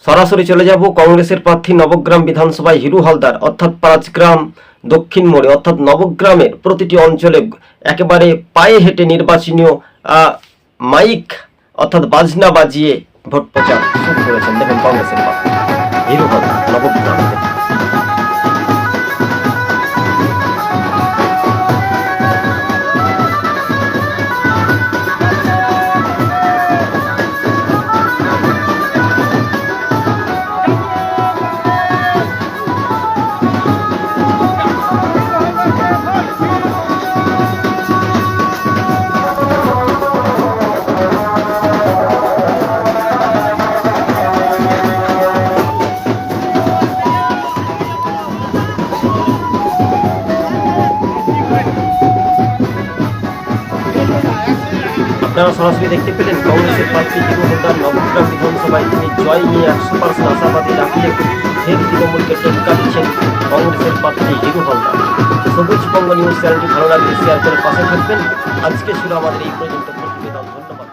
সরাসরি চলে যাব কংগ্রেসের প্রার্থী নবগ্রাম বিধানসভায় হিরু হালদার অর্থাৎ পাঁচগ্রাম দক্ষিণ মোড়ে অর্থাৎ নবগ্রামের প্রতিটি অঞ্চলে একেবারে পায়ে হেঁটে নির্বাচনীয় মাইক অর্থাৎ বাজনা বাজিয়ে ভোট প্রচার শুরু করেছেন। দেখুন কংগ্রেসের প্রার্থী হিরু হালদার নবগ্রাম। আপনারা সরাসরি দেখতে পেলেন কংগ্রেসের প্রার্থী হিরু হালদার নবগ্রাম বিধানসভায় তিনি জয় নিয়ে 100% আশাবাদী রাখলে ফের তৃণমূলকে টেক্কা দিচ্ছেন কংগ্রেসের প্রার্থী হিরু হালদার। সবুজ বঙ্গ নিউজ চ্যানেলটি ভালো লাগলে শেয়ার করে পাশে থাকবেন। আজকে ছিল আমাদের এই পর্যন্ত প্রতিবেদন। ধন্যবাদ।